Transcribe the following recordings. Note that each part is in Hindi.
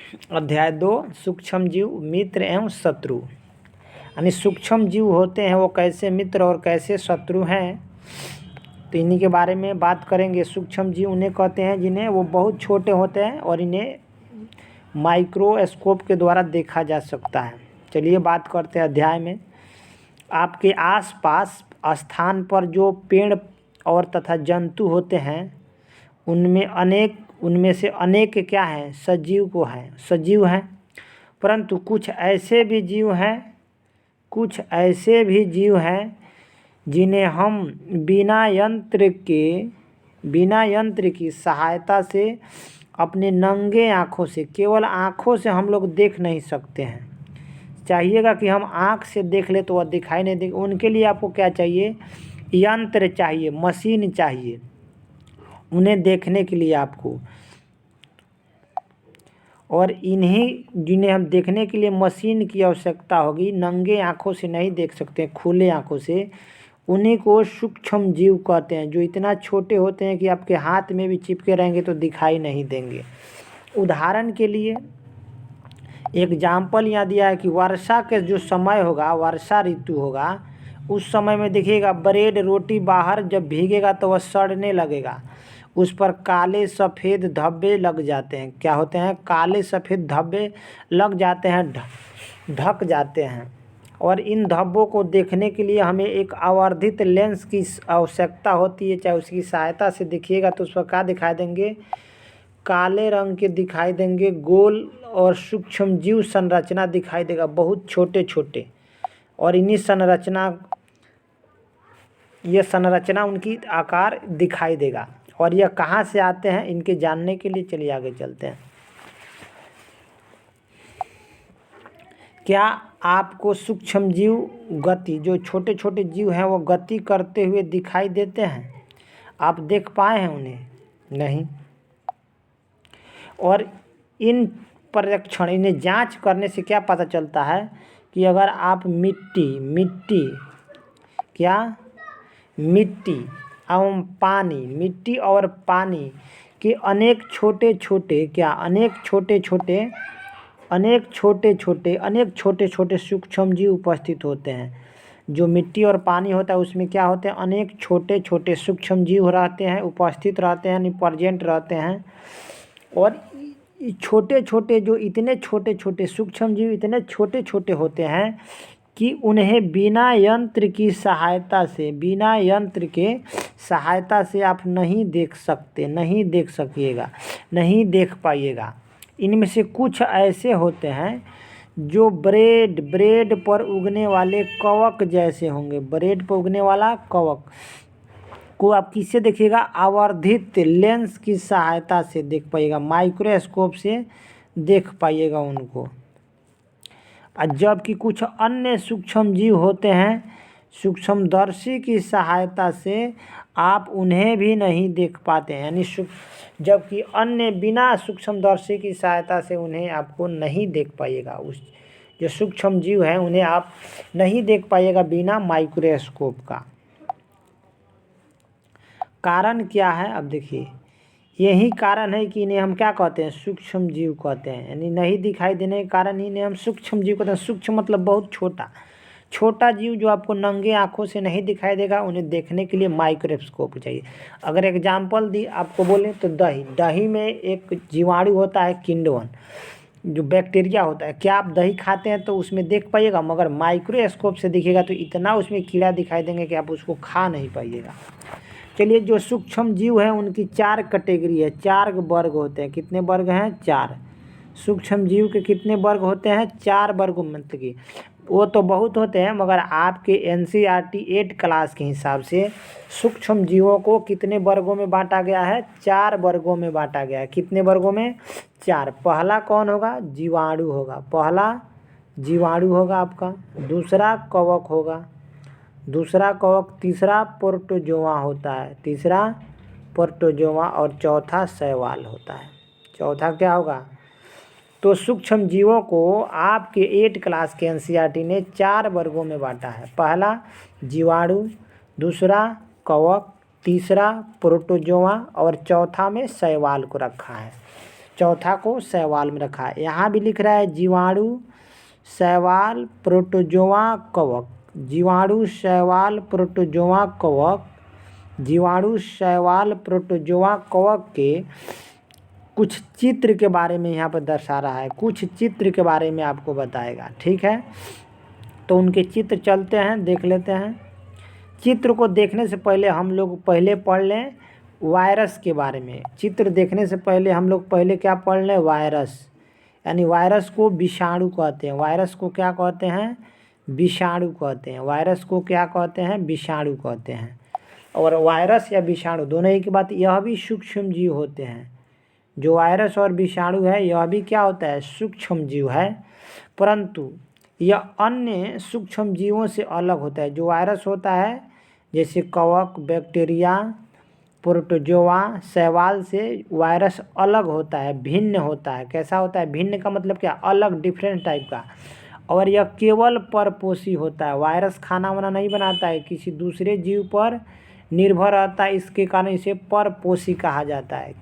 अध्याय 2 सूक्ष्म जीव मित्र एवं शत्रु। यानी सूक्ष्म जीव होते हैं वो कैसे मित्र और कैसे शत्रु हैं, तो इन्हीं के बारे में बात करेंगे। सूक्ष्म जीव उन्हें कहते हैं जिन्हें वो बहुत छोटे होते हैं और इन्हें माइक्रोस्कोप के द्वारा देखा जा सकता है। चलिए बात करते हैं अध्याय में। आपके आसपास स्थान पर जो पेड़ और तथा जंतु होते हैं उनमें से अनेक क्या हैं, सजीव हैं, परंतु कुछ ऐसे भी जीव हैं जिन्हें हम बिना यंत्र की सहायता से अपने नंगे आँखों से, केवल आँखों से हम लोग देख नहीं सकते हैं। चाहिएगा कि हम आँख से देख ले तो वह दिखाई नहीं देगा। उनके लिए आपको क्या चाहिए, यंत्र चाहिए, मशीन चाहिए उन्हें देखने के लिए आपको। और जिन्हें हम देखने के लिए मशीन की आवश्यकता होगी, नंगे आँखों से नहीं देख सकते, खुले आँखों से, उन्हीं को सूक्ष्म जीव कहते हैं, जो इतना छोटे होते हैं कि आपके हाथ में भी चिपके रहेंगे तो दिखाई नहीं देंगे। उदाहरण के लिए एग्जाम्पल यहाँ दिया है कि वर्षा के जो समय होगा, वर्षा ऋतु होगा, उस समय में देखिएगा ब्रेड रोटी बाहर जब भीगेगा तो वह सड़ने लगेगा, उस पर काले सफ़ेद धब्बे लग जाते हैं। क्या होते हैं, काले सफ़ेद धब्बे लग जाते हैं, ढक जाते हैं। और इन धब्बों को देखने के लिए हमें एक आवर्धित लेंस की आवश्यकता होती है। चाहे उसकी सहायता से देखिएगा तो उस पर क्या दिखाई देंगे, काले रंग के दिखाई देंगे, गोल और सूक्ष्म जीव संरचना दिखाई देगा, बहुत छोटे छोटे। और ये संरचना उनकी आकार दिखाई देगा। और यह कहाँ से आते हैं, इनके जानने के लिए चलिए आगे चलते हैं। क्या आपको सूक्ष्म जीव गति, जो छोटे छोटे जीव हैं वो गति करते हुए दिखाई देते हैं? आप देख पाए हैं उन्हें? नहीं। और इन्हें जांच करने से क्या पता चलता है कि अगर आप मिट्टी एवं मिट्टी और पानी के अनेक छोटे छोटे सूक्ष्म जीव उपस्थित होते हैं। जो मिट्टी और पानी होता है उसमें क्या होते हैं, अनेक छोटे छोटे सूक्ष्म जीव रहते हैं, उपस्थित रहते हैं, यानी प्रेजेंट रहते हैं। और छोटे छोटे सूक्ष्म जीव इतने छोटे छोटे होते हैं कि उन्हें बिना यंत्र के सहायता से आप नहीं देख पाइएगा। इनमें से कुछ ऐसे होते हैं जो ब्रेड पर उगने वाले कवक जैसे होंगे। ब्रेड पर उगने वाला कवक को आप किससे देखिएगा, आवर्धित लेंस की सहायता से देख पाइएगा, माइक्रोस्कोप से देख पाइएगा उनको। जबकि कुछ अन्य सूक्ष्म जीव होते हैं, सूक्ष्मदर्शी की सहायता से आप उन्हें भी नहीं देख पाते हैं। यानी जबकि अन्य बिना सूक्ष्मदर्शी की सहायता से उन्हें आपको नहीं देख पाइएगा। उस जो सूक्ष्म जीव हैं उन्हें आप नहीं देख पाइएगा बिना माइक्रोस्कोप का। कारण क्या है, अब देखिए, यही कारण है कि इन्हें हम क्या कहते हैं, सूक्ष्म जीव कहते हैं। यानी नहीं दिखाई देने के कारण इन्हें हम सूक्ष्म जीव कहते हैं। सूक्ष्म मतलब बहुत छोटा जीव जो आपको नंगे आँखों से नहीं दिखाई देगा, उन्हें देखने के लिए माइक्रोस्कोप चाहिए। अगर एग्जाम्पल दी आपको बोलें तो दही में एक जीवाणु होता है, किण्वन, जो बैक्टीरिया होता है। क्या आप दही खाते हैं तो उसमें देख पाइएगा, मगर माइक्रोस्कोप से दिखेगा तो इतना उसमें कीड़ा दिखाई देंगे कि आप उसको खा नहीं पाइएगा। चलिए, जो सूक्ष्म जीव हैं उनकी 4 कैटेगरी है, 4 वर्ग होते हैं। कितने वर्ग हैं, 4। सूक्ष्म जीव के कितने वर्ग होते हैं, 4 वर्ग। मतलब कि वो तो बहुत होते हैं, मगर आपके NCERT 8 क्लास के हिसाब से सूक्ष्म जीवों को कितने वर्गों में बांटा गया है, 4 वर्गों में बांटा गया है। कितने वर्गों में, 4। पहला कौन होगा, जीवाणु होगा। पहला जीवाणु होगा आपका, दूसरा कवक होगा, तीसरा प्रोटोजोआ होता है, और चौथा शैवाल होता है। चौथा क्या होगा। तो सूक्ष्म जीवों को आपके 8 क्लास के NCERT ने 4 वर्गों में बांटा है। पहला जीवाणु, दूसरा कवक, तीसरा प्रोटोजोआ और चौथा में शैवाल को रखा है। चौथा को शैवाल में रखा है। यहाँ भी लिख रहा है जीवाणु, शैवाल, प्रोटोजोआ, कवक। जीवाणु, शैवाल, प्रोटोजोआ, कवक। जीवाणु, शैवाल, प्रोटोजोआ, कवक के कुछ चित्र के बारे में यहाँ पर दर्शा रहा है, कुछ चित्र के बारे में आपको बताएगा। ठीक है, तो उनके चित्र चलते हैं, देख लेते हैं। चित्र को देखने से पहले हम लोग पहले पढ़ लें वायरस के बारे में। चित्र देखने से पहले हम लोग पहले क्या पढ़ लें? वायरस। यानी वायरस को विषाणु कहते हैं। वायरस को क्या कहते हैं? विषाणु कहते हैं। वायरस को क्या कहते हैं? विषाणु कहते हैं। और वायरस या विषाणु दोनों ही की बात, यह भी सूक्ष्म जीव होते हैं। जो वायरस और विषाणु है यह भी क्या होता है? सूक्ष्म जीव है, परंतु यह अन्य सूक्ष्म जीवों से अलग होता है। जो वायरस होता है जैसे कवक, बैक्टीरिया, प्रोटोजोआ, शैवाल से वायरस अलग होता है, भिन्न होता है। कैसा होता है? भिन्न का मतलब क्या? अलग, डिफरेंट टाइप का। और यह केवल परपोषी होता है। वायरस खाना वाना नहीं बनाता है, किसी दूसरे जीव पर निर्भर रहता है, इसके कारण इसे परपोषी कहा जाता है।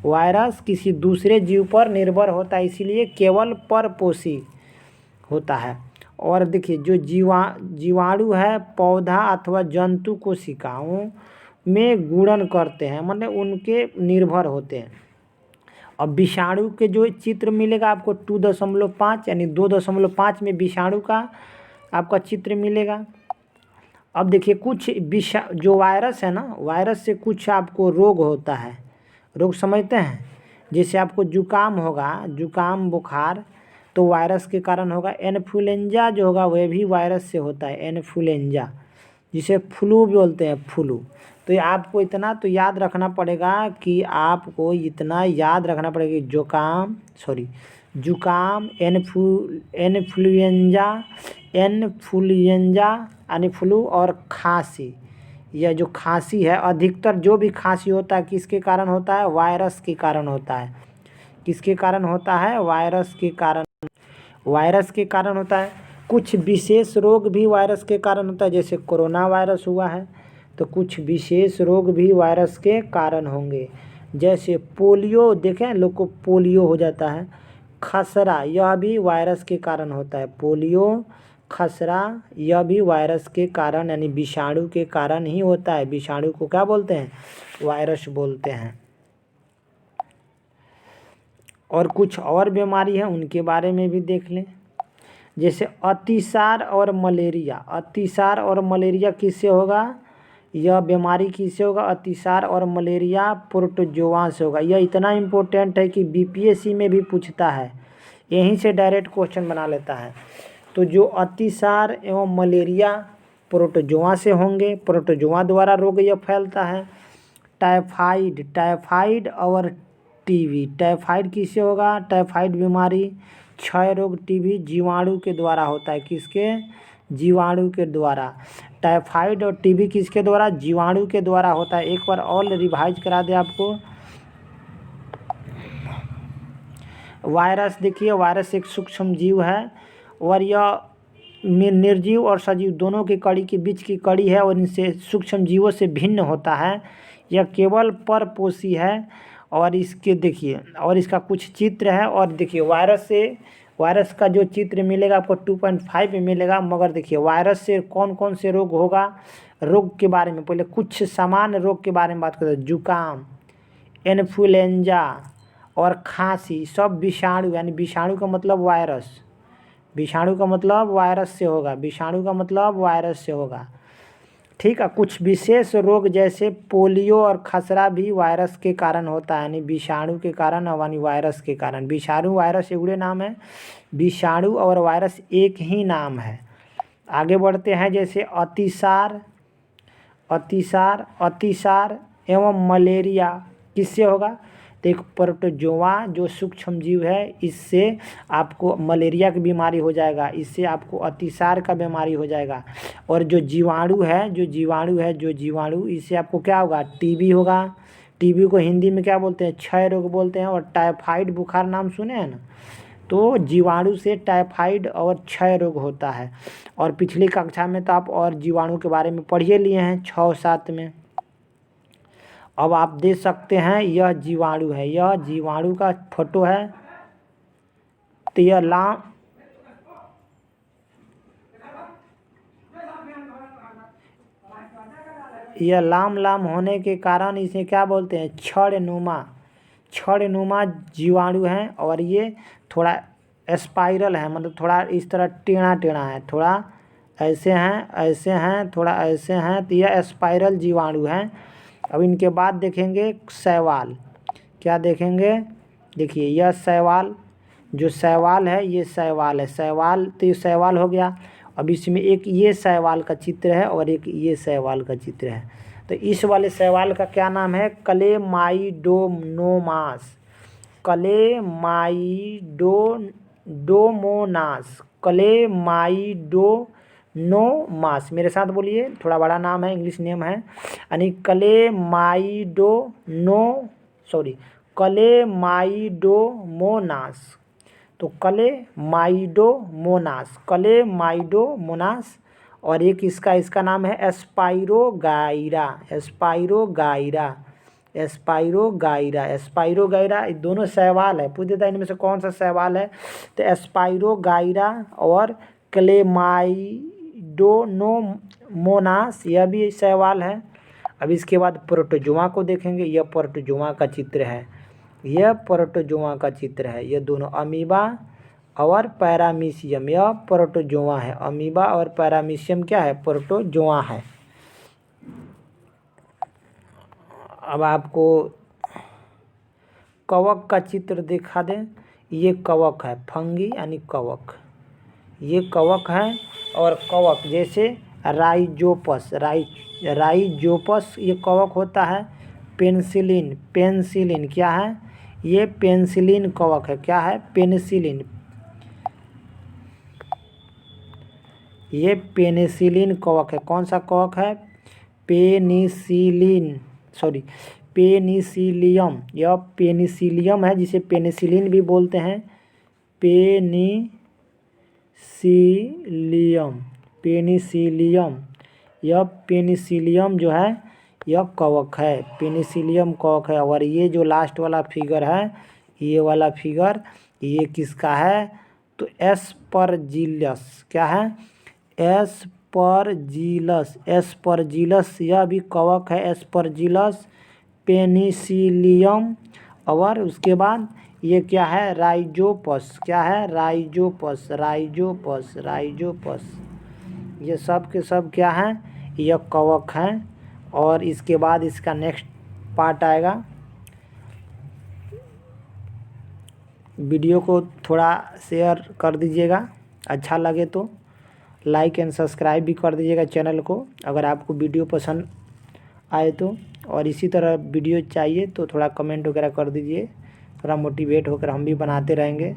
वायरस किसी दूसरे जीव पर निर्भर होता है, इसीलिए केवल परपोषी होता है। और देखिए जो जीवाणु है पौधा अथवा जंतु कोशिकाओं में गुणन करते हैं, मतलब उनके निर्भर होते हैं। अब विषाणु के जो चित्र मिलेगा आपको 2.5 यानी 2.5 में विषाणु का आपका चित्र मिलेगा। अब देखिए कुछ जो वायरस है ना, वायरस से कुछ आपको रोग होता है। रोग समझते हैं? जैसे आपको जुकाम होगा, जुकाम बुखार, तो वायरस के कारण होगा। इन्फ्लुएंजा जो होगा वह भी वायरस से होता है, इन्फ्लुएंजा, जिसे फ्लू भी बोलते हैं, फ्लू। तो ये आपको इतना तो याद रखना पड़ेगा कि आपको इतना याद रखना पड़ेगा कि जुकाम, इन्फ्लुएंजा यानी फ्लू और खांसी। यह जो खांसी है, अधिकतर जो भी खांसी होता है किसके कारण होता है? वायरस के कारण होता है। किसके कारण होता है? वायरस के कारण। वायरस के कारण होता है। कुछ विशेष रोग भी वायरस के कारण होता है, जैसे कोरोना वायरस हुआ है, तो कुछ विशेष रोग भी वायरस के कारण होंगे। जैसे पोलियो, देखें लोग को पोलियो हो जाता है। खसरा, यह भी वायरस के कारण होता है। पोलियो, खसरा, यह भी वायरस के कारण यानी विषाणु के कारण ही होता है। विषाणु को क्या बोलते हैं? वायरस बोलते हैं। और कुछ और बीमारी है उनके बारे में भी देख लें, जैसे अतिसार और मलेरिया। अतिसार और मलेरिया किससे होगा? यह बीमारी किससे होगा? अतिसार और मलेरिया प्रोटोजोआ से होगा। यह इतना इम्पोर्टेंट है कि बीपीएससी में भी पूछता है, यहीं से डायरेक्ट क्वेश्चन बना लेता है। तो जो अतिसार एवं मलेरिया प्रोटोजोआ से होंगे, प्रोटोजोआ द्वारा रोग यह फैलता है। टाइफाइड और टीबी। टाइफाइड किससे होगा? टाइफाइड बीमारी, क्षय रोग, टीबी जीवाणु के द्वारा होता है। किसके? जीवाणु के द्वारा। टाइफाइड और टीबी किसके द्वारा? जीवाणु के द्वारा होता है। एक बार और रिवाइज करा दे आपको। वायरस, देखिए वायरस एक सूक्ष्म जीव है और यह निर्जीव और सजीव दोनों की कड़ी के बीच की कड़ी है और इनसे सूक्ष्म जीवों से भिन्न होता है। यह केवल परपोषी है। और इसके देखिए, और इसका कुछ चित्र है। और देखिए वायरस का जो चित्र मिलेगा आपको 2.5 में मिलेगा। मगर देखिए वायरस से कौन कौन से रोग होगा, रोग के बारे में पहले कुछ सामान्य रोग के बारे में बात करते हैं। जुकाम, इन्फ्लुएंजा और खांसी सब विषाणु, यानी विषाणु का मतलब वायरस, विषाणु का मतलब वायरस से होगा। विषाणु का मतलब वायरस से होगा। ठीक है। कुछ विशेष रोग जैसे पोलियो और खसरा भी वायरस के कारण होता है, यानी विषाणु के कारण यानी वायरस के कारण। विषाणु वायरस एगुड़े नाम है, विषाणु और वायरस एक ही नाम है। आगे बढ़ते हैं। जैसे अतिसार एवं मलेरिया किससे होगा? तो एक प्रोटोजोआ जो सूक्ष्म जीव है, इससे आपको मलेरिया की बीमारी हो जाएगा, इससे आपको अतिसार का बीमारी हो जाएगा। और जो जीवाणु है, इससे आपको क्या होगा? टीबी होगा। टीबी को हिंदी में क्या बोलते हैं? क्षय रोग बोलते हैं। और टाइफाइड बुखार नाम सुने हैं ना, तो जीवाणु से टाइफाइड और क्षय रोग होता है। और पिछली कक्षा में तो आप और जीवाणु के बारे में पढ़िए लिए हैं 6-7 में। अब आप देख सकते हैं यह जीवाणु है, यह जीवाणु का फोटो है। तो यह लाम होने के कारण इसे क्या बोलते हैं, छड़नुमा जीवाणु है। और ये थोड़ा स्पाइरल है, मतलब थोड़ा इस तरह टेढ़ा है, थोड़ा ऐसे हैं थोड़ा ऐसे हैं। तो यह स्पाइरल जीवाणु हैं। अब इनके बाद देखेंगे शैवाल। क्या देखेंगे, देखिए यह शैवाल, जो शैवाल है ये शैवाल है। शैवाल तो ये शैवाल हो गया। अब इसमें एक ये शैवाल का चित्र है और एक ये शैवाल का चित्र है। तो इस वाले शैवाल का क्या नाम है, क्लेमाइडोमोनास। क्लेमाइडोमोनास। मेरे साथ बोलिए, थोड़ा बड़ा नाम है, इंग्लिश नेम है, यानी क्लेमाइडोमोनास। तो क्लेमाइडोमोनास। और एक इसका नाम है एस्पाइरोगाइरा। ये दोनों शैवाल है। पूछ देता है इनमें से कौन सा शैवाल है, तो एस्पाइरोगाइरा और क्लेमाइडोमोनास, यह भी शैवाल है। अब इसके बाद प्रोटोजोआ को देखेंगे। यह प्रोटोजोआ का चित्र है, ये दोनों अमीबा और पैरामीशियम, यह प्रोटोजोआ है। अमीबा और पैरामीशियम क्या है, प्रोटोजोआ है। अब आपको कवक का चित्र दिखा दें। ये कवक है, फंगी यानी कवक, ये कवक है। और कवक जैसे राइजोपस, ये कवक होता है। पेनिसिलिन क्या है, ये पेनिसिलिन कवक है। क्या है, पेनिसिलिन, ये पेनिसिलिन कवक है। कौन सा कवक है, पेनिसिलियम। यह पेनिसिलियम है, जिसे पेनिसिलिन भी बोलते हैं। पेनिसिलियम, यह पेनिसिलियम जो है यह कवक है, पेनिसिलियम कवक है। और ये जो लास्ट वाला फिगर है, ये वाला फिगर, ये किसका है, तो एस्परजिलस। क्या है, एस्परजिलस, यह भी कवक है। Aspergillus, Penicillium. और उसके बाद ये क्या है, राइजोपस। क्या है, राइजोपस। ये सब के सब क्या हैं, यह कवक हैं। और इसके बाद इसका नेक्स्ट पार्ट आएगा। वीडियो को थोड़ा शेयर कर दीजिएगा, अच्छा लगे तो लाइक एंड सब्सक्राइब भी कर दीजिएगा चैनल को, अगर आपको वीडियो पसंद आए तो। और इसी तरह वीडियो चाहिए तो थोड़ा कमेंट वगैरह कर दीजिए, थोड़ा मोटिवेट होकर हम भी बनाते रहेंगे।